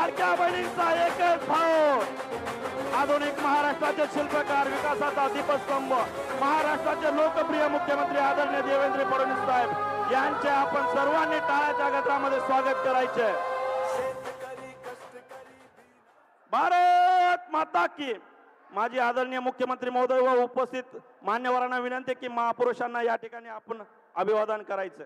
लाडक्या बहिणींचा एकच भाऊ, आधुनिक महाराष्ट्राचे शिल्पकार, विकासाचा दीपस्तंभ, महाराष्ट्राचे लोकप्रिय मुख्यमंत्री आदरणीय देवेंद्र फडणवीस साहेब यांचे आपण सर्वांनी टाळ्याच्या गजरामध्ये स्वागत करायचे। भारत माता की। माजी आदरणीय मुख्यमंत्री महोदय व उपस्थित मान्यवरांना विनंती की महापुरुषांना या ठिकाणी आपण अभिवादन करायचं।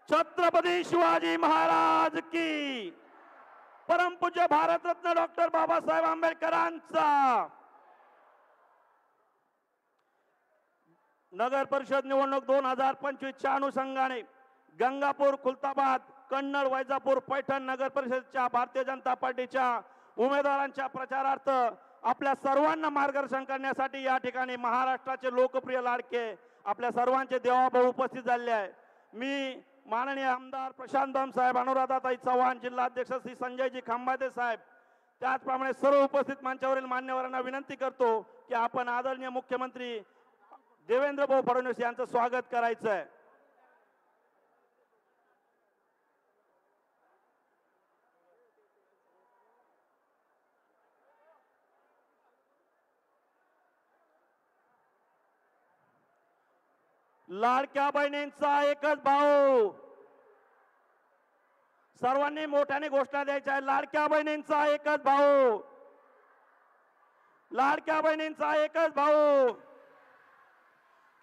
छत्रपती शिवाजी महाराज की। परमपूज्य भारतरत्न डॉक्टर बाबासाहेब आंबेडकरांचा। नगर परिषद निवडणूक 2025 च्या अनुषंगाने गंगापूर, खुलताबाद, कन्नड, वैजापूर, पैठण नगर परिषदच्या भारतीय जनता पार्टीच्या उमेदवारांच्या प्रचारार्थ आपल्या सर्वांना मार्गदर्शन करण्यासाठी या ठिकाणी महाराष्ट्राचे लोकप्रिय लाडके आपल्या सर्वांचे देवाभाऊ उपस्थित झाले आहे। मी माननीय आमदार प्रशांत बंब साहेब, अनुराधाताई चव्हाण, जिल्हाध्यक्ष श्री संजयजी खंबाते साहेब, त्याचप्रमाणे सर्व उपस्थित मंचावरील मान्यवरांना विनंती करतो की आपण आदरणीय मुख्यमंत्री देवेंद्र भाऊ फडणवीस यांचं स्वागत करायचं आहे। लाडक्या बहिणींचा एकच भाऊ, सर्वांनी मोठ्याने घोषणा द्यायची आहे। लाडक्या बहिणींचा एकच भाऊ, लाडक्या बहिणींचा एकच भाऊ,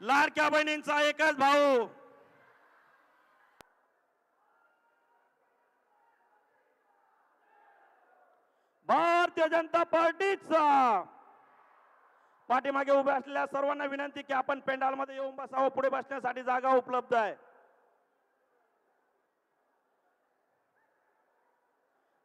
लाडक्या बहिणींचा एकच भाऊ। भारतीय जनता पार्टीचा। पाठीमागे उभे असलेल्या सर्वांना विनंती की आपण पेंडाल मध्ये येऊन बसावं, पुढे बसण्यासाठी जागा उपलब्ध आहे।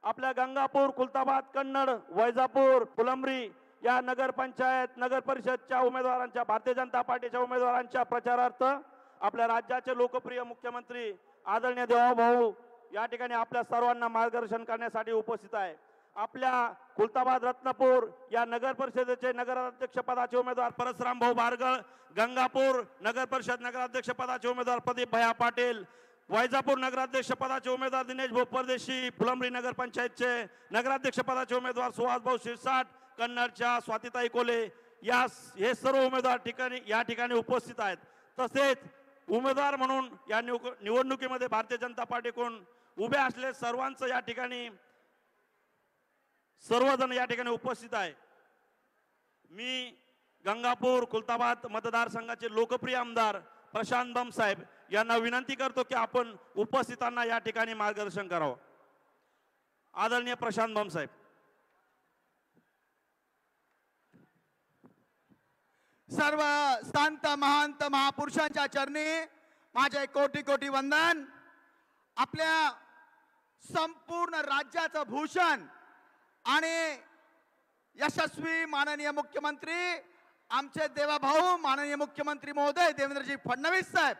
आपल्या गंगापूर, खुलताबाद, कन्नड, वैजापूर, फुलंब्री या नगर पंचायत, नगर परिषदच्या उमेदवारांच्या, भारतीय जनता पार्टीच्या उमेदवारांच्या प्रचारार्थ आपल्या राज्याचे लोकप्रिय मुख्यमंत्री आदरणीय देवाभाऊ या ठिकाणी आपल्या सर्वांना मार्गदर्शन करण्यासाठी उपस्थित आहे। आपल्या खुलताबाद, रत्नपूर या नगर परिषदेचे नगराध्यक्ष पदाचे उमेदवार परसराम भाऊ बारगळ, गंगापूर नगर परिषद नगराध्यक्ष पदाचे उमेदवार प्रदीप भैया पाटील, वैजापूर नगराध्यक्ष पदाचे उमेदवार दिनेश भाऊ परदेशी, फुलंब्री नगर पंचायतचे नगराध्यक्ष पदाचे उमेदवार सुहास भाऊ शिरसाट, कन्नडच्या स्वातीताई कोले हे सर्व उमेदवार या ठिकाणी उपस्थित आहेत। तसेच उमेदवार म्हणून या निवडणुकीमध्ये भारतीय जनता पार्टीकडून उभे असलेले सर्वांचं या ठिकाणी सर्वजण या ठिकाणी उपस्थित आहे। मी गंगापूर, खुलताबाद मतदारसंघाचे लोकप्रिय आमदार प्रशांत बंब साहेब यांना विनंती करतो की आपण उपस्थितांना या ठिकाणी मार्गदर्शन करावं। आदरणीय प्रशांत बंब साहेब। सर्व संत महंत महापुरुषांच्या चरणी माझे कोटी कोटी वंदन। आपल्या संपूर्ण राज्याचं भूषण आणि यशस्वी माननीय मुख्यमंत्री आमचे देवाभाऊ माननीय मुख्यमंत्री महोदय देवेंद्रजी फडणवीस साहेब,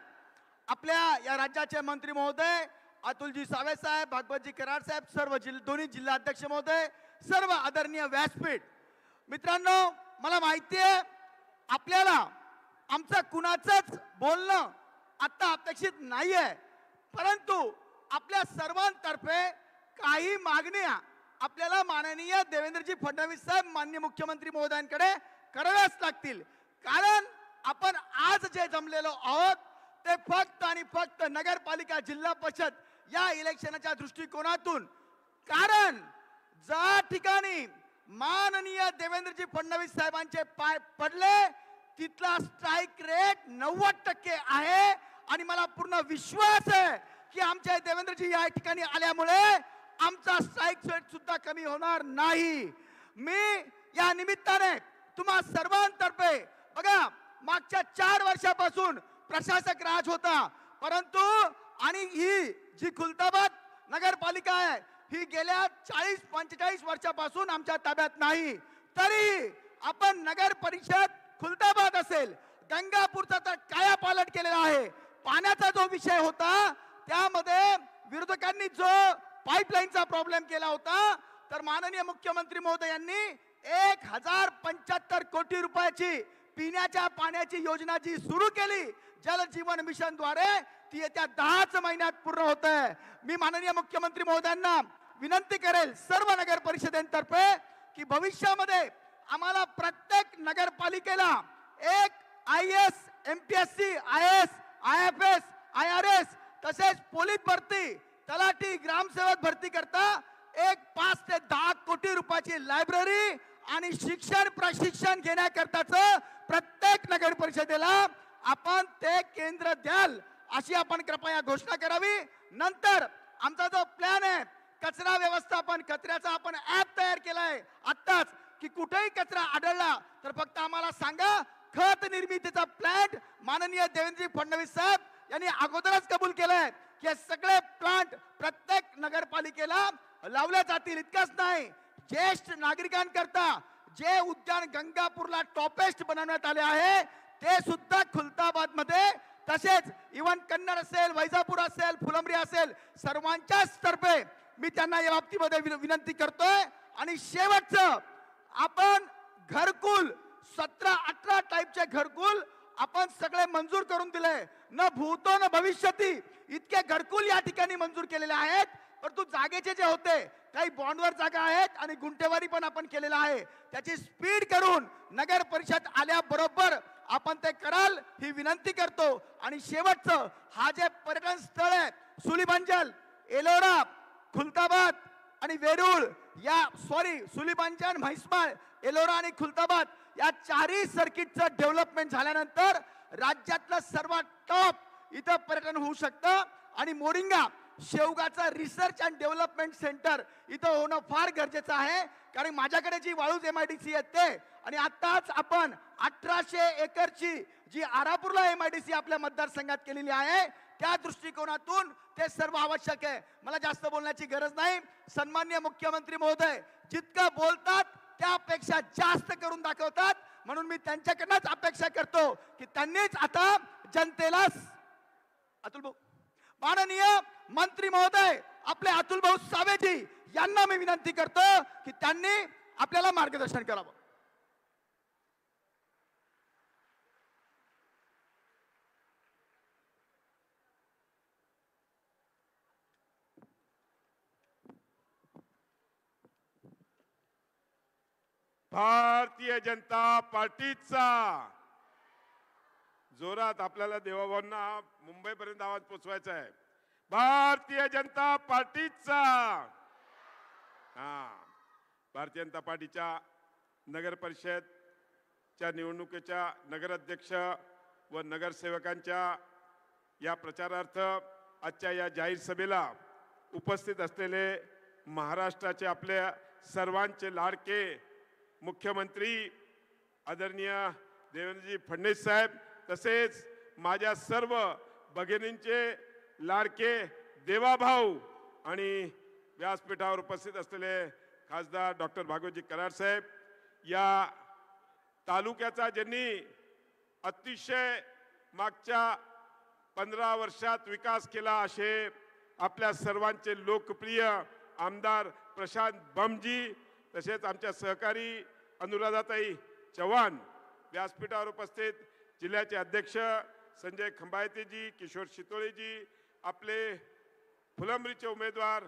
आपल्या या राज्याचे मंत्री महोदय अतुलजी सावे साहेब, भागवतजी कराड साहेब, सर्व दोन्ही जिल्हाध्यक्ष महोदय, सर्व आदरणीय व्यासपीठ मित्रांनो, मला माहिती आहे आपल्याला आमचं कुणाचंच बोलणं आता अपेक्षित नाहीये, परंतु आपल्या सर्वांतर्फे काही मागण्या आपल्याला माननीय देवेंद्रजी फडणवीस साहेब माननीय मुख्यमंत्री महोदयांकडे कराव्याच लागतील। कारण आपण आज जे जमलेलो आहोत ते फक्त आणि फक्त नगरपालिका, जिल्हा परिषद या इलेक्शनच्या दृष्टिकोनातून, कारण ज्या ठिकाणी माननीय देवेंद्रजी फडणवीस साहेबांचे पाय पडले तिथला स्ट्राइक रेट 90% आहे आणि मला पूर्ण विश्वास आहे की आमच्या देवेंद्रजी या ठिकाणी आल्यामुळे आमचा स्ट्राइक रेट सुद्धा कमी होणार नाही। मी या निमित्ताने तुम्हा सर्वांतर्फे बघा, मागच्या 4 वर्षापासून प्रशासक राज होता, परंतु आणि ही जी खुलताबाद नगरपालिका आहे ही गेल्या 40-45 वर्षापासून आमच्या ताब्यात नाही, तरी आपण नगर परिषद खुलताबाद असेल, गंगापूरचा तर कायापालट केलेला आहे। पाण्याचा जो विषय होता त्यामध्ये विरोधकांनी जो पाईपलाईनचा प्रॉब्लेम केला होता, तर माननीय मुख्यमंत्री महोदयांनी 1075 कोटी रुपयाची पिण्याच्या पाण्याची योजना जी सुरू केली जल जीवन मिशन द्वारे, ती येत्या 10च महिन्यात पूर्ण होत आहे. मी माननीय मुख्यमंत्री महोदयांना विनंती करेल सर्व नगर परिषदेतर्फे की भविष्यामध्ये आम्हाला प्रत्येक नगरपालिकेला एक IAS, MPSC, IAS, IFS, IRS तसेच पोलीस भरती, तलाठी, ग्रामसेवक भरती करता एक 5 ते 10 कोटी रुपयाची लायब्ररी आणि शिक्षण प्रशिक्षण घेण्याकरताच प्रत्येक नगर परिषदेला आपण ते केंद्र द्याल अशी आपण कृपया घोषणा करावी. नंतर आमचा जो प्लॅन आहे कचरा व्यवस्थापन, कचऱ्याचा आपण ऍप तयार केलाय आत्ताच, की कुठेही कचरा आढळला तर फक्त आम्हाला सांगा. खत निर्मितीचा प्लांट माननीय देवेंद्र फडणवीस साहेब यांनी अगोदरच कबूल केलंय की हे सगळे प्लांट प्रत्येक नगरपालिकेला लावले जातील. इतकंच नाही, ज्येष्ठ नागरिकांकरता जे उद्यान गंगापूरला टॉपेस्ट बनवण्यात आले आहे ते सुद्धा खुलताबाद मध्ये, तसेच इवन कन्नड असेल, वैजापूर असेल, फुलंब्री असेल, सर्वांच्याच तर्फे मी त्यांना या बाबतीमध्ये विनंती करतोय. आणि शेवटचं, आपण घरकुल 17-18 टाईपचे घरकुल आपण सगळे मंजूर करून दिले. न भूतो न भविष्यती इतके घरकुल या ठिकाणी मंजूर केलेले आहेत. परंतु जागेचे जे होते काही बॉन्डवर जागा आहेत आणि गुंठेवारी पण आपण केलेला आहे. त्याची स्पीड करून नगर परिषद आल्याबरोबर आपण ते कराल ही विनंती करतो. आणि शेवटचं, हा जे पर्यटन स्थळ आहे सुलिभांजल, एलोरा, खुलताबाद आणि वेरूळ या सुलिभांजल, म्हैसमाळ, एलोरा आणि खुलताबाद या चारही सर्किटचं डेव्हलपमेंट झाल्यानंतर राज्यातलं सर्वात टॉप इथं पर्यटन होऊ शकतं. आणि मोरिंगा शेवगाचं रिसर्च अँड डेव्हलपमेंट सेंटर इथं होणं फार गरजेचं आहे. कारण माझ्याकडे जी वाळूज MIDC येते आणि आताच आपण 1800 एकरची जी आरापूरला MIDC आपल्या मतदारसंघात केलेली आहे, त्या दृष्टिकोनातून ते सर्व आवश्यक आहे. मला जास्त बोलण्याची गरज नाही. सन्माननीय मुख्यमंत्री महोदय जितकं बोलतात त्यापेक्षा जास्त करून दाखवतात. म्हणून मी त्यांच्याकडनंच अपेक्षा करतो की त्यांनीच आता जनतेला, अतुल भाऊ, माननीय मंत्री महोदय आपले अतुल भाऊ सावेजी यांना मी विनंती करतो की त्यांनी आपल्याला मार्गदर्शन करावं. भारतीय जनता पार्टीचा जोरात आपल्याला देवाभाऊंना मुंबईपर्यंत आवाज पोचवायचा आहे. भारतीय जनता पार्टीचा. भारतीय जनता पार्टीच्या नगर परिषदच्या निवडणुकीच्या नगराध्यक्ष व नगरसेवकांच्या या प्रचारार्थ आजच्या या जाहीर सभेला उपस्थित असलेले महाराष्ट्राचे आपल्या सर्वांचे लाडके मुख्यमंत्री आदरणीय देवेंद्रजी फडणवीस साहेब, तसेच माझ्या सर्व भगिनींचे लाडके देवाभाऊ आणि व्यासपीठावर उपस्थित असलेले खासदार डॉक्टर भागवतजी कराड साहेब, या तालुक्याचा ज्यांनी अतिशय मागच्या 15 वर्षात विकास केला असे आपल्या सर्वांचे लोकप्रिय आमदार प्रशांत बमजी, तसेच आमच्या सहकारी अनुराधाताई चव्हाण, व्यासपीठावर उपस्थित जिल्ह्याचे अध्यक्ष संजय खंबायतेजी, किशोर शितोळेजी, आपले फुलंब्रीचे उमेदवार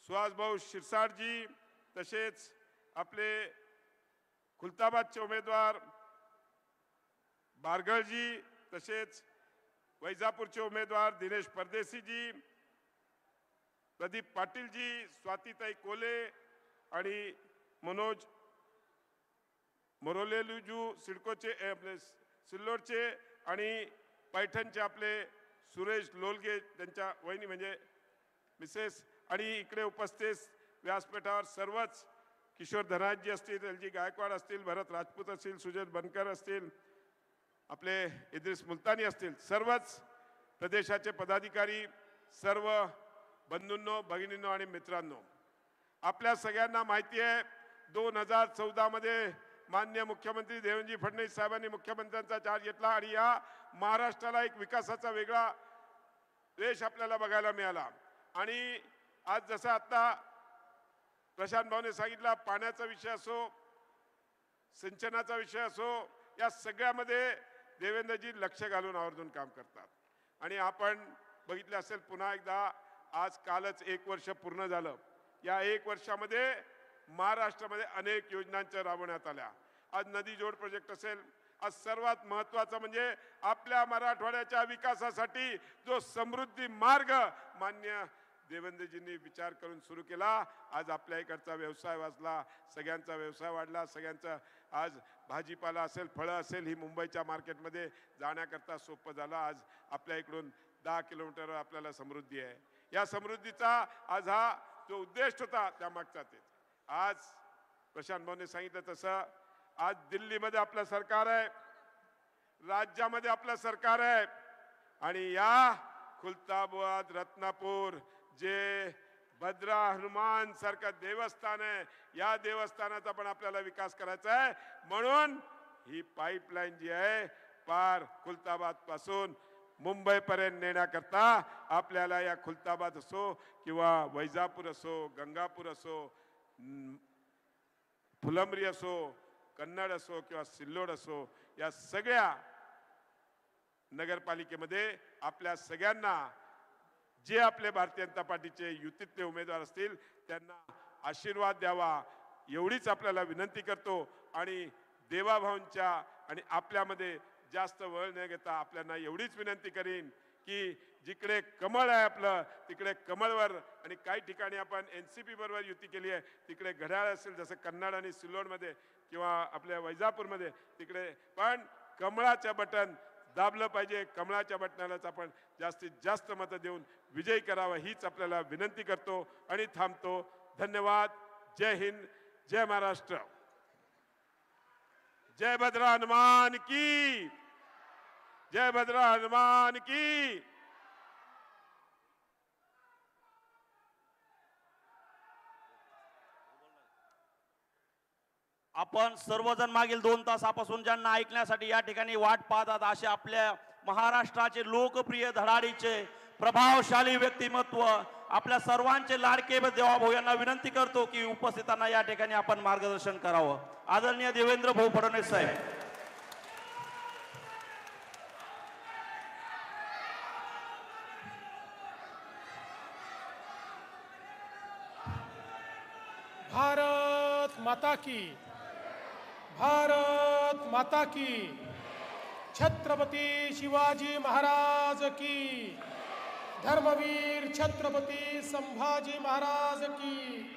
सुहासभाऊ शिरसाटजी, तसेच आपले खुलताबादचे उमेदवार बारगळजी, तसेच वैजापूरचे उमेदवार दिनेश परदेशीजी, प्रदीप पाटीलजी, स्वातीताई कोले आणि मनोज मोरोलेलूजू, सिडकोचे आपले सिल्लोडचे आणि पैठणचे आपले सुरेश लोलगे, त्यांच्या वहिनी म्हणजे मिसेस, आणि इकडे उपस्थित व्यासपीठावर सर्वच किशोर धनाजी असतील, एलजी गायकवाड असतील, भरत राजपूत असतील, सुजत बनकर असतील, आपले इद्रिस मुलतानी असतील, सर्वच प्रदेशाचे पदाधिकारी, सर्व बंधूंनो, भगिनींनो आणि मित्रांनो, आपल्या सगळ्यांना माहिती आहे 2014 मध्ये माननीय मुख्यमंत्री देवेंद्रजी फडणवीस साहेबांनी मुख्यमंत्र्यांचा चार्ज घेतला आणि या महाराष्ट्राला एक विकासाचा वेगळा देश आपल्याला बघायला मिळाला. आणि आज जसं आता प्रशांत भाऊने सांगितलं, पाण्याचा विषय असो, सिंचनाचा विषय असो, या सगळ्यामध्ये देवेंद्रजी लक्ष घालून आवर्जून काम करतात. आणि आपण बघितलं असेल, पुन्हा एकदा आज कालच 1 वर्ष पूर्ण झालं. या 1 वर्षामध्ये महाराष्ट्रामध्ये अनेक योजनांच्या राबवण्यात आल्या. आज नदी जोड प्रोजेक्ट असेल, आज सर्वात महत्त्वाचं म्हणजे आपल्या मराठवाड्याच्या विकासासाठी जो समृद्धी मार्ग मान्य देवेंद्रजींनी विचार करून सुरू केला. आज आपल्या इकडचा व्यवसाय वाचला, सगळ्यांचा व्यवसाय वाढला, सगळ्यांचा आज भाजीपाला असेल, फळं असेल, ही मुंबईच्या मार्केटमध्ये जाण्याकरता सोपं झालं. आज आपल्या इकडून 10 किलोमीटरवर आपल्याला समृद्धी आहे. या समृद्धीचा आज हा जो उद्देश होता त्यामागचा तेच. आज प्रशांत भाऊने सांगितलं तसं आज दिल्लीमध्ये आपलं सरकार आहे, राज्यामध्ये आपलं सरकार आहे, आणि या खुलताबाद रत्नापूर जे भद्रा हनुमान सारखं देवस्थान आहे, या देवस्थानाचा पण आपल्याला विकास करायचा आहे. म्हणून ही पाईपलाईन जी आहे पार खुलताबाद पासून मुंबईपर्यंत नेण्याकरता आपल्याला या खुलताबाद असो किंवा वैजापूर असो, गंगापूर असो, फुलंब्री असो, कन्नड असो किंवा सिल्लोड असो, या सगळ्या नगरपालिकेमध्ये आपल्या सगळ्यांना जे आपले भारतीय जनता पार्टीचे युतीतले उमेदवार असतील त्यांना आशीर्वाद द्यावा, एवढीच आपल्याला विनंती करतो. आणि देवाभाऊंच्या आणि आपल्यामध्ये जास्त वळ न घेता आपल्याला एवढीच विनंती करीन की जिकडे कमळ आहे आपलं तिकडे कमळवर, आणि काही ठिकाणी आपण NCP बरोबर युती केली आहे, तिकडे घड्याळ असेल जसं कन्नड आणि सिल्लोडमध्ये किंवा आपल्या वैजापूरमध्ये, तिकडे पण कमळाचं बटन दाबलं पाहिजे. कमळाच्या बटनालाच आपण जास्तीत जास्त मतं देऊन विजयी करावं हीच आपल्याला विनंती करतो आणि थांबतो. धन्यवाद. जय हिंद, जय महाराष्ट्र, जय भद्रा हनुमान की, जय भद्रा हनुमान की. आपण सर्वजण मागील 2 तासापासून ज्यांना ऐकण्यासाठी या ठिकाणी वाट पाहतात असे आपल्या महाराष्ट्राचे लोकप्रिय धडाडीचे प्रभावशाली व्यक्तिमत्व आपल्या सर्वांचे लाडके देवाभाऊ यांना विनंती करतो की उपस्थितांना या ठिकाणी आपण मार्गदर्शन करावं. आदरणीय देवेंद्र भाऊ फडणवीस साहेब. भारत माता की, भारत माता की. छत्रपती शिवाजी महाराज की, धर्मवीर छत्रपती संभाजी महाराज की.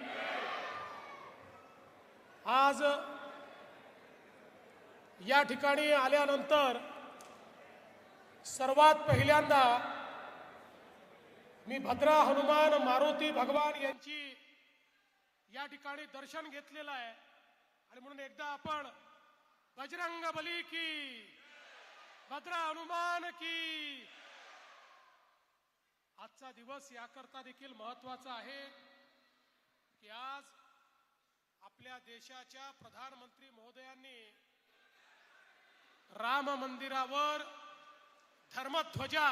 आज या ठिकाणी आल्यानंतर सर्वात पहिल्यांदा मी भद्रा हनुमान मारुती भगवान यांची या ठिकाणी दर्शन घेतलेलं आहे. आणि म्हणून एकदा आपण बजरंग बली की, भद्रा हनुमान की. आजचा दिवस याकरता देखील महत्त्वाचा आहे की आज आपल्या देशाच्या प्रधानमंत्री महोदयांनी राम मंदिरावर धर्मध्वजा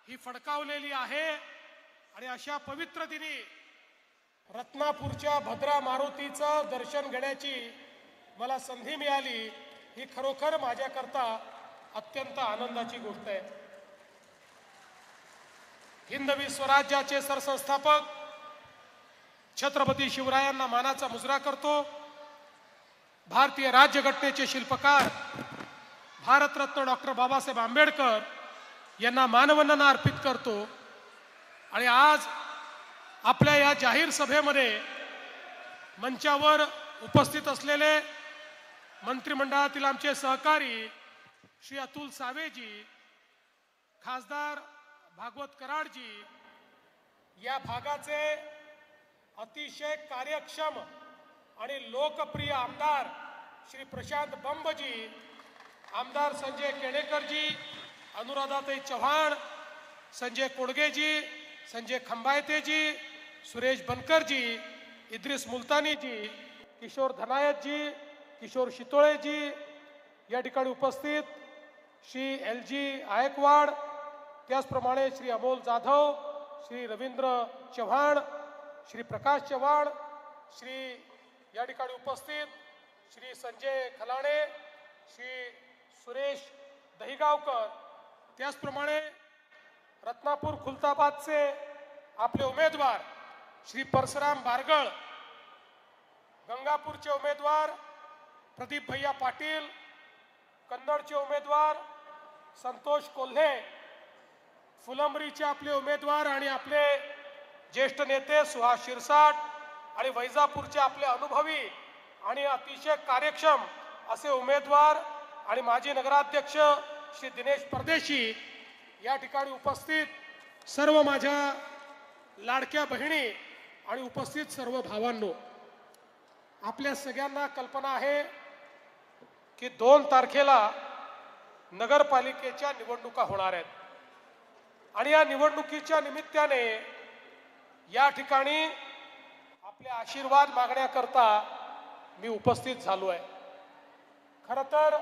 ही फडकावलेली आहे. आणि अशा पवित्र दिनी रत्नापूरच्या भद्रा मारुतीचं दर्शन घेण्याची मला संधी मिळाली, ही खरोखर माझ्याकरता अत्यंत आनंदाची गोष्ट आहे. हिंदवी स्वराज्याचे सरसंस्थापक छत्रपती शिवरायांना मानाचा मुजरा करतो. भारतीय राज्यघटनेचे शिल्पकार भारतरत्न डॉक्टर बाबासाहेब आंबेडकर यांना मानवंदना अर्पित करतो. आणि आज आपल्या या जाहीर सभेमध्ये मंचावर उपस्थित असलेले मंत्रिमंडळातील आमचे सहकारी श्री अतुल सावेजी, खासदार भागवत कराडजी, या भागाचे अतिशय कार्यक्षम आणि लोकप्रिय आमदार श्री प्रशांत बंबजी, आमदार संजय केणेकरजी, अनुराधाताई चव्हाण, संजय कोडगेजी, संजय खंबायतेजी, सुरेश बनकरजी, इद्रिस मुलतानीजी, किशोर धनायतजी, किशोर शितोळेजी, या ठिकाणी उपस्थित श्री LG आयकवाड, त्याचप्रमाणे श्री अमोल जाधव, श्री रवींद्र चव्हाण, श्री प्रकाश चव्हाण, श्री या ठिकाणी उपस्थित श्री संजय खलाणे, श्री सुरेश दहिगावकर, त्याचप्रमाणे रत्नापूर खुलताबादचे आपले उमेदवार श्री परशुराम बारगळ, गंगापूरचे उमेदवार प्रदीप भैया पाटील, कन्नडचे उमेदवार संतोष कोल्हे, फुलंब्रीचे आपले उमेदवार आणि आपले ज्येष्ठ नेते सुहास शिरसाट आणि वैजापूरचे आपले अनुभवी आणि अतिशय कार्यक्षम असे उमेदवार आणि माजी नगराध्यक्ष श्री दिनेश परदेशी, या ठिकाणी उपस्थित सर्व माझ्या लाडक्या बहिणी आणि उपस्थित सर्व भावांनो, आपल्या सगळ्यांना कल्पना आहे की 2 तारखेला नगरपालिकेच्या निवडणुका होणार आहेत आणि या निवडणुकीच्या निमित्ताने या ठिकाणी आपले आशीर्वाद मागण्याकरता मी उपस्थित झालो आहे. खरं तर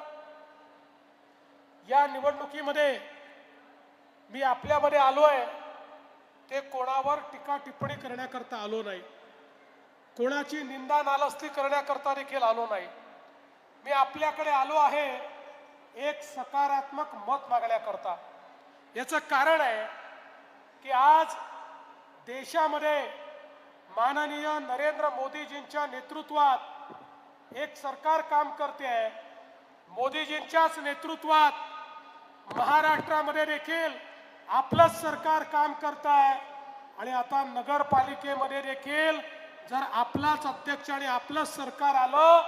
या निवडणुकीमध्ये मी आपल्यामध्ये आलोय ते कोणावर टीका टिप्पणी करण्याकरता आलो नाही, कोणाची निंदा नालस्ती करण्याकरता देखील आलो नाही. मी आपल्याकडे आलो आहे एक सकारात्मक मत मागण्याकरता. याचं कारण आहे की आज देशामध्ये माननीय नरेंद्र मोदीजींच्या नेतृत्वात एक सरकार काम करते आहे. मोदीजींच्याच नेतृत्वात महाराष्ट्रामध्ये देखील आपलंच सरकार काम करत आहे आणि आता नगरपालिकेमध्ये देखील जर आपलाच अध्यक्ष आणि आपलंच सरकार आलं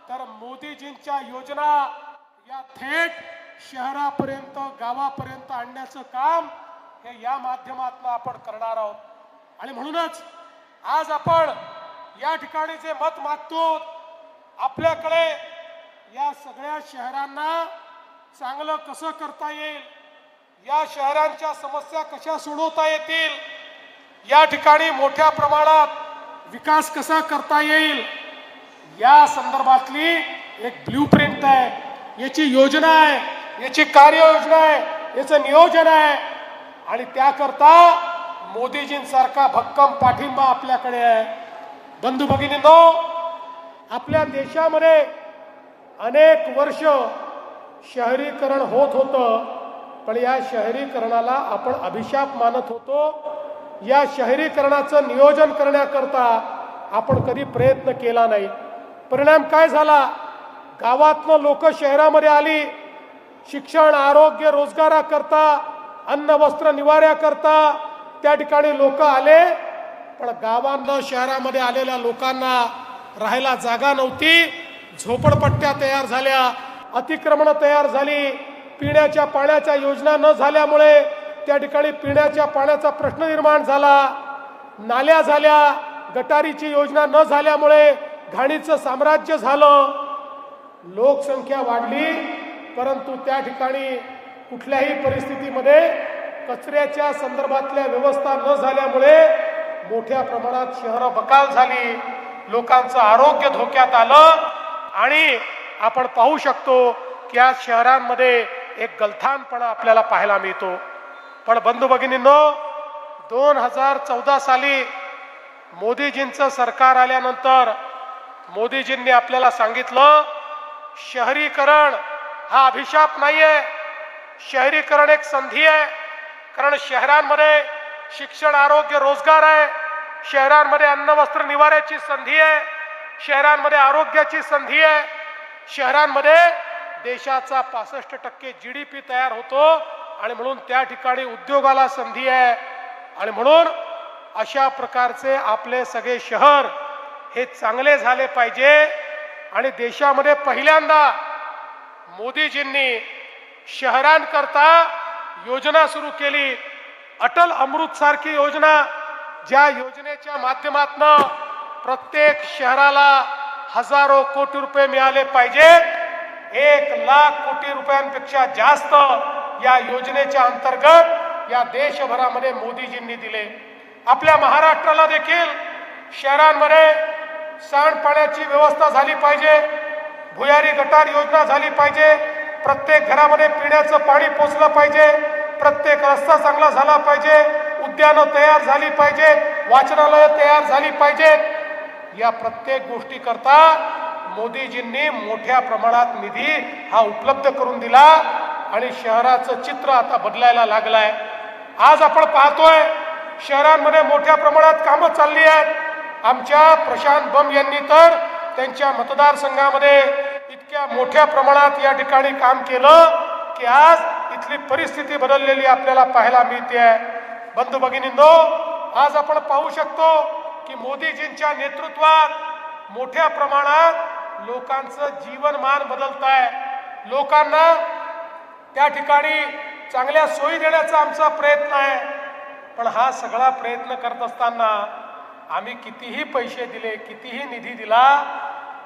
तर मोदीजींच्या योजना या थेट शहरापर्यंत गावापर्यंत आणण्याचं काम हे या माध्यमातून आपण करणार आहोत. आणि म्हणूनच आज आपण या ठिकाणी जे मत मागतो, आपल्याकडे या सगळ्या शहरांना चांगलं कसं करता येईल, या शहरांच्या समस्या कशा सोडवता येतील, या ठिकाणी मोठ्या प्रमाणात विकास कसा करता येईल, या संदर्भातली एक ब्ल्यूप्रिंट आहे, याची योजना आहे, याची कार्ययोजना आहे, याचं नियोजन आहे आणि त्याकरता मोदीजींसारखा भक्कम पाठिंबा आपल्याकडे आहे. बंधू भगिनींनो, आपल्या देशामध्ये अनेक वर्ष शहरीकरण होत होतं, पण या शहरीकरणाला आपण अभिशाप मानत होतो. या शहरीकरणाचं नियोजन करण्याकरता आपण कधी प्रयत्न केला नाही. परिणाम काय झाला? गावातनं लोक शहरामध्ये आली, शिक्षण, आरोग्य, रोजगाराकरता, अन्न, वस्त्र, निवाऱ्याकरता त्या ठिकाणी लोक आले, पण गावांना शहरामध्ये आलेल्या लोकांना राहायला जागा नव्हती. झोपडपट्ट्या तयार झाल्या, अतिक्रमण तयार झाली, पिण्याच्या पाण्याच्या योजना न झाल्यामुळे त्या ठिकाणी पिण्याच्या पाण्याचा प्रश्न निर्माण झाला, नाल्या झाल्या, गटारीची योजना न झाल्यामुळे घाणीचं साम्राज्य झालं. लोकसंख्या वाढली, परंतु त्या ठिकाणी कुठल्याही परिस्थितीमध्ये कचऱ्याच्या संदर्भातल्या व्यवस्था न झाल्यामुळे मोठ्या प्रमाणात शहरं बकाल झाली, लोकांचं आरोग्य धोक्यात आलं आणि आपण पाहू शकतो की या शहरांमध्ये एक गलथानपणा आपल्याला पाहायला मिळतो. पण बंधू भगिनींनो, 2014 साली मोदीजींचं सरकार आल्यानंतर मोदीजींनी आपल्याला सांगितलं, शहरीकरण हा अभिशाप नाहीये, शहरीकरण एक संधी आहे. कारण शहरांमध्ये शिक्षण, आरोग्य, रोजगार आहे, शहरांमध्ये अन्न, वस्त्र, निवाऱ्याची संधी आहे, शहरांमध्ये आरोग्याची संधी आहे, शहरांमध्ये देशाचा 65% GDP तयार होतो आणि म्हणून त्या ठिकाणी उद्योगाला संधी आहे. आणि म्हणून अशा प्रकारचे आपले सगळे शहर हे चांगले झाले पाहिजे. आणि देशामध्ये पहिल्यांदा मोदीजींनी शहरांकरता योजना सुरू केली, अटल अमृत सारखी योजना, ज्या योजनेच्या माध्यमातून प्रत्येक शहराला हजारो कोटी रुपये मिळाले पाहिजेत. 1,00,000 कोटी रुपयांपेक्षा जास्त या योजनेच्या अंतर्गत या देशभरामध्ये मोदीजींनी दिले. आपल्या महाराष्ट्राला देखील शहरांमध्ये सांडपाण्याची व्यवस्था झाली पाहिजे, भुयारी गटार योजना झाली पाहिजे, प्रत्येक घरामध्ये पिण्याचं पाणी पोचलं पाहिजे, प्रत्येक रस्ता चांगला झाला पाहिजे, उद्यानं तयार झाली पाहिजेत, वाचनालयं तयार झाली पाहिजेत। या प्रत्येक गोष्टी करता मोदीजींनी मोठ्या प्रमाणात निधी हा उपलब्ध करून दिला आणि शहराचं चित्र आता बदलायला लागलंय। आज आपण पाहतोय शहरांमध्ये मोठ्या प्रमाणात कामं चालली आहेत। आमच्या प्रशांत बंब यांनी तर त्यांच्या मतदारसंघामध्ये इतक्या मोठ्या प्रमाणात या ठिकाणी काम केलं की आज इथली परिस्थिती बदललेली आपल्याला पाहायला मिळते। बंधू भगिनींनो, आज आपण पाहू शकतो की मोदीजींच्या नेतृत्वात मोठ्या प्रमाणात लोकांचं जीवनमान बदलत आहे। लोकांना त्या ठिकाणी चांगल्या सोयी देण्याचा आमचा प्रयत्न आहे। पण हा सगळा प्रयत्न करत असताना आम्ही कितीही पैसे दिले, कितीही निधी दिला,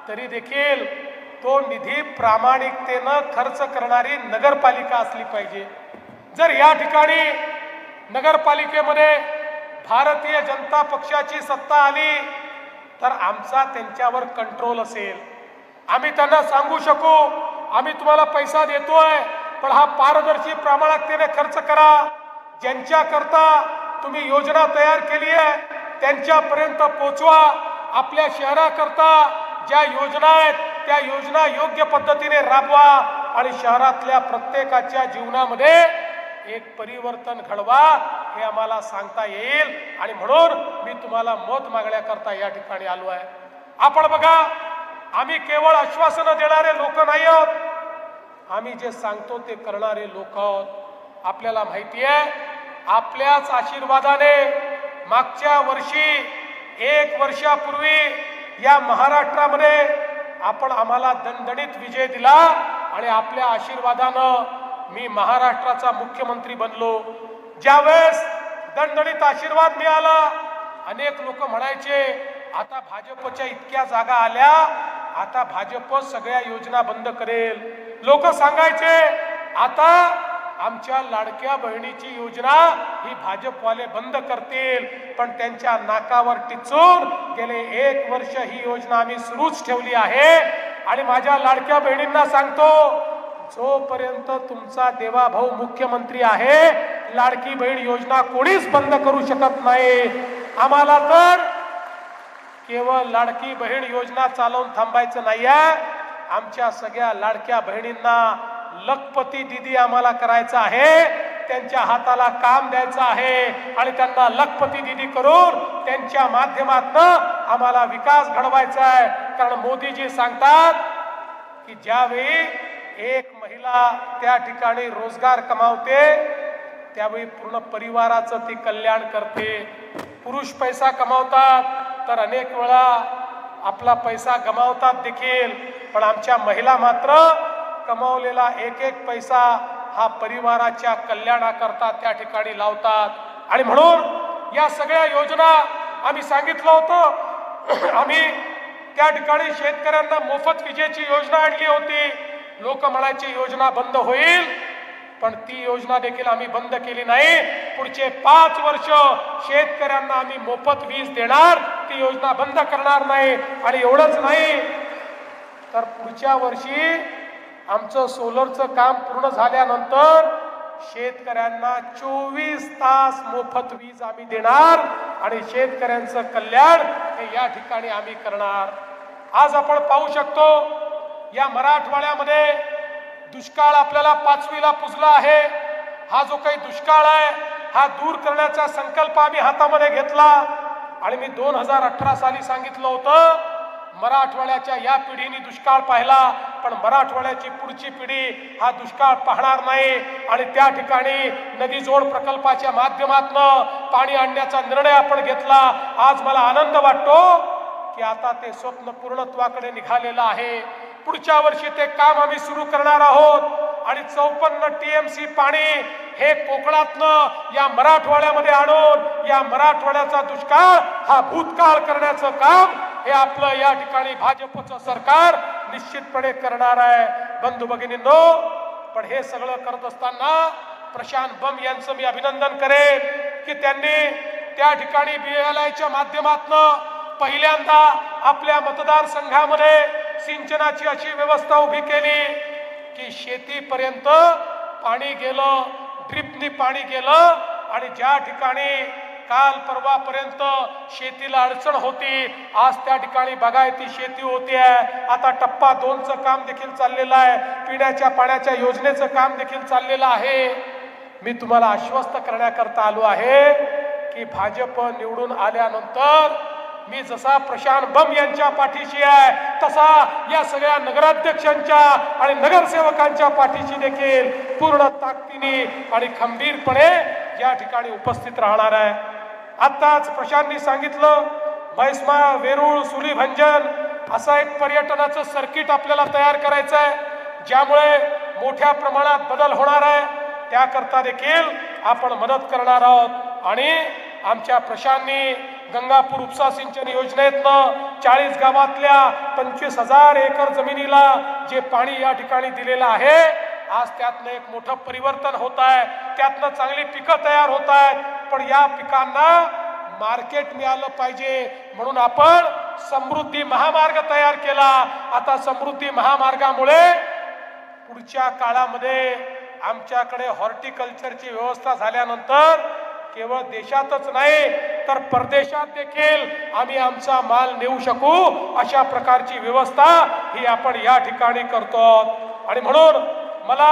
तरी देखील तो निधी प्रामाणिकतेनं खर्च करणारी नगरपालिका असली पाहिजे। जर या ठिकाणी नगरपालिकेमध्ये भारतीय जनता पक्षाची सत्ता आली तर आमचा त्यांच्यावर कंट्रोल असेल। आम्ही त्यांना सांगू शकू, आम्ही तुम्हाला पैसा देतोय, पण हा पारदर्शी प्रामाणिकतेने खर्च करा। ज्यांच्याकरता तुम्ही योजना तयार केली आहे त्यांच्यापर्यंत पोहोचवा। आपल्या शहराकरता ज्या योजना आहेत त्या योजना योग्य पद्धतीने राबवा आणि शहरातल्या प्रत्येकाच्या जीवनामध्ये एक परिवर्तन घडवा, हे आम्हाला सांगता येईल। आणि म्हणून मी तुम्हाला मत मागण्याकरता या ठिकाणी आलो आहे। आपण बघा, आम्ही केवळ आश्वासनं देणारे लोक नाही आहोत, आम्ही जे सांगतो ते करणारे लोक आहोत। आपल्याला माहिती आहे, आपल्याच आशीर्वादाने मागच्या वर्षी 1 वर्षापूर्वी या महाराष्ट्रामध्ये आपण आम्हाला दणदणीत विजय दिला आणि आपल्या आशीर्वादानं मी महाराष्ट्राचा मुख्यमंत्री बनलो। ज्यावेळेस दणदणीत आशीर्वाद मिळाला, अनेक लोक म्हणायचे आता भाजपच्या इतक्या जागा आल्या, आता भाजप सगळ्या योजना बंद करेल। लोक सांगायचे आता आमच्या लाडक्या बहिणीची योजना ही भाजपवाले बंद करतील, पण त्यांच्या नाकावर टिचून गेले 1 वर्ष ही योजना आम्ही सुरूच ठेवली आहे। आणि माझ्या लाडक्या बहिणींना सांगतो, जोपर्यंत तुमचा देवाभाऊ मुख्यमंत्री आहे, लाडकी बहीण योजना कोणीच बंद करू शकत नाही। आम्हाला तर केवळ लाडकी बहीण योजना चालवून थांबायचं नाहीये, आमच्या सगळ्या लाडक्या बहिणींना लखपती दीदी आम्हाला करायचं आहे, त्यांच्या हाताला काम द्यायचं आहे आणि त्यांना लखपती दीदी करून त्यांच्या माध्यमातून आम्हाला विकास घडवायचा आहे। कारण मोदीजी सांगतात की ज्यावेळी एक महिला त्या ठिकाणी रोजगार कमावते त्यावेळी पूर्ण परिवाराचं ती कल्याण करते। पुरुष पैसा कमावतात तर अनेक वेळा आपला पैसा गमावतात देखील, पण आमच्या महिला मात्र कमावलेला एक पैसा हा परिवाराच्या कल्याणाकरता त्या ठिकाणी लावतात। आणि म्हणून या सगळ्या योजना आम्ही सांगितलं होतं। आम्ही त्या ठिकाणी शेतकऱ्यांना मोफत विजेची योजना आणली होती। लोक म्हणायची योजना बंद होईल, पण ती योजना देखील आम्ही बंद केली नाही। पुढचे 5 वर्ष शेतकऱ्यांना आम्ही मोफत वीज देणार, ती योजना बंद करणार नाही। आणि एवढंच नाही तर पुढच्या वर्षी आमचं सोलरचं काम पूर्ण झाल्यानंतर शेतकऱ्यांना 24 तास मोफत वीज आम्ही देणार आणि शेतकऱ्यांचं कल्याण हे या ठिकाणी आम्ही करणार। आज आपण पाहू शकतो या मराठवाड्यामध्ये दुष्काळ आपल्याला 5वीला पुजला आहे। हा जो काही दुष्काळ आहे हा दूर करण्याचा संकल्प आम्ही हातामध्ये घेतला आणि मी 2018 साली सांगितलं होतं मराठवाड्याच्या या पिढीने दुष्काळ पाहिला, पण मराठवाड्याची पुढची पिढी हा दुष्काळ पाहणार नाही। आणि त्या ठिकाणी नदी जोड प्रकल्पाच्या माध्यमातून पाणी आणण्याचा निर्णय आपण घेतला। आज मला आनंद वाटतो की आता ते स्वप्न पूर्णत्वाकडे निघालेलं आहे। पुढच्या वर्षी ते काम आम्ही सुरू करणार आहोत आणि 54 TMC पाणी हे कोकणातनं या मराठवाड्यामध्ये आणून या मराठवाड्याचा दुष्काळ हा भूतकाळ करण्याचं काम हे आपलं या ठिकाणी भाजपचं सरकार निश्चितपणे करणार आहे। बंधू भगिनींनो, पण हे सगळं करत असताना प्रशांत बंब यांचं मी अभिनंदन करेन की त्यांनी त्या ठिकाणी BLIच्या माध्यमातून पहिल्यांदा आपल्या मतदारसंघामध्ये सिंचनाची अशी व्यवस्था उभी केली की शेतीपर्यंत पाणी गेलं, ड्रिपनी पाणी गेलं आणि ज्या ठिकाणी काल परवापर्यंत शेतीला अडचण होती, आज त्या ठिकाणी बागायती शेती होती आहे. आता टप्पा 2चं काम देखील चाललेलं आहे, पिण्याच्या पाण्याच्या योजनेचं काम देखील चाललेलं आहे. मी तुम्हाला आश्वस्त करण्याकरता आलो आहे की भाजप निवडून आल्यानंतर मी जसा प्रशांत बम यांच्या पाठीशी आहे, तसा या सगळ्या नगराध्यक्षांच्या आणि नगरसेवकांच्या पाठीशी देखील पूर्ण ताकदीने आणि खंबीरपणे या ठिकाणी उपस्थित राहणार आहे. आताच प्रशांतनी सांगितलं, म्हैसमा, वेरूळ, सुलीभंजन असं एक पर्यटनाचं सर्किट आपल्याला तयार करायचं आहे, ज्यामुळे मोठ्या प्रमाणात बदल होणार आहे. त्याकरता देखील आपण मदत करणार आहोत. आणि आमच्या प्रशांतनी गंगापूर उपसा सिंचन योजनेतनं 40 गावातल्या 25,000 एकर जमिनीला जे पाणी या ठिकाणी दिलेलं आहे, आज त्यातनं एक मोठं परिवर्तन होत आहे, त्यातनं चांगली पिकं तयार होत आहेत. पण या पिकांना मार्केट मिळालं पाहिजे म्हणून आपण समृद्धी महामार्ग तयार केला. आता समृद्धी महामार्गामुळे पुढच्या काळामध्ये आमच्याकडे हॉर्टिकल्चरची व्यवस्था झाल्यानंतर केवळ देशातच नाही तर परदेशात देखील आम्ही आमचा माल नेऊ शकू, अशा प्रकारची व्यवस्था ही आपण या ठिकाणी करतो. आणि म्हणून मला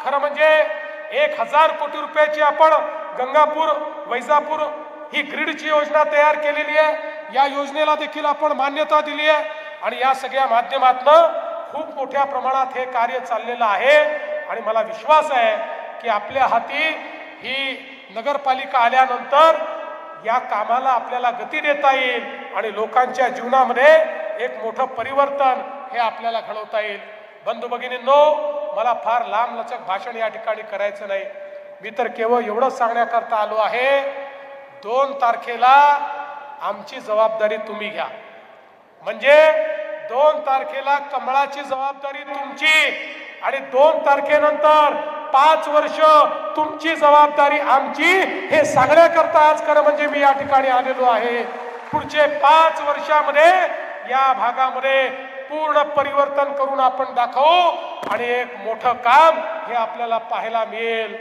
खरं म्हणजे 1,000 कोटी रुपयाची आपण गंगापूर वैजापूर ही ग्रीडची योजना तयार केलेली आहे. या योजनेला देखील आपण मान्यता दिली आहे आणि या सगळ्या माध्यमातून खूप मोठ्या प्रमाणात हे कार्य चाललेलं आहे. आणि मला विश्वास आहे की आपल्या हाती ही नगरपालिका आल्यानंतर या कामाला आपल्याला गती देता येईल आणि लोकांच्या जीवनामध्ये एक मोठं परिवर्तन हे आपल्याला घडवता येईल. बंधू भगिनींनो, मला फार लांब लचक भाषण या ठिकाणी करायचं नाही. मी तर केवळ एवढंच सांगण्याकरता आलो आहे, 2 तारखेला आमची जबाबदारी तुम्ही घ्या. म्हणजे 2 तारखेला कमळाची जबाबदारी तुमची आणि 2 तारखेनंतर 5 वर्ष तुमची जबाबदारी आमची, हे सांगण्याकरता आज खरं म्हणजे मी या ठिकाणी आलेलो आहे. पुढचे 5 वर्षामध्ये या भागामध्ये पूर्ण परिवर्तन करून आपण दाखवू आणि एक मोठं काम हे आपल्याला पाहायला मिळेल.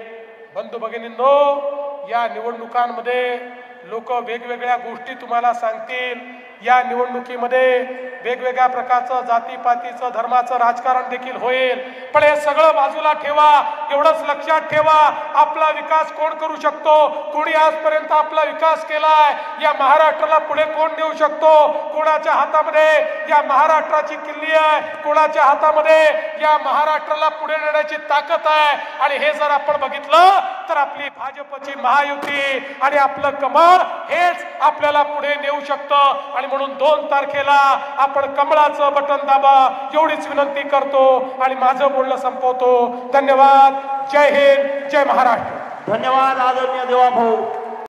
बंधू भगिनींनो, या निवडणुकांमध्ये लोक वेगवेगळ्या गोष्टी तुम्हाला सांगतील. या निवडणुकीमध्ये वेगवेगळ्या प्रकारचं जातीपातीचं धर्माचं राजकारण देखील होईल. पण हे सगळं बाजूला ठेवा, एवढंच लक्षात ठेवा, आपला विकास कोण करू शकतो, कोणी आजपर्यंत आपला विकास केलाय, या महाराष्ट्राला पुढे कोण नेऊ शकतो, कोणाच्या हातामध्ये या महाराष्ट्राची किल्ली आहे, कोणाच्या हातामध्ये या महाराष्ट्राला पुढे नेण्याची ताकद आहे. आणि हे जर आपण बघितलं तर आपली भाजपची महायुती आणि आपलं कमळ हेच आपल्याला पुढे नेऊ शकतं. आणि म्हणून 2 तारखेला आपण कमळाचं बटन दाबा, एवढीच विनंती करतो आणि माझं बोलणं संपवतो. धन्यवाद. जय हिंद, जय महाराष्ट्र. धन्यवाद आदरणीय देवाभाऊ.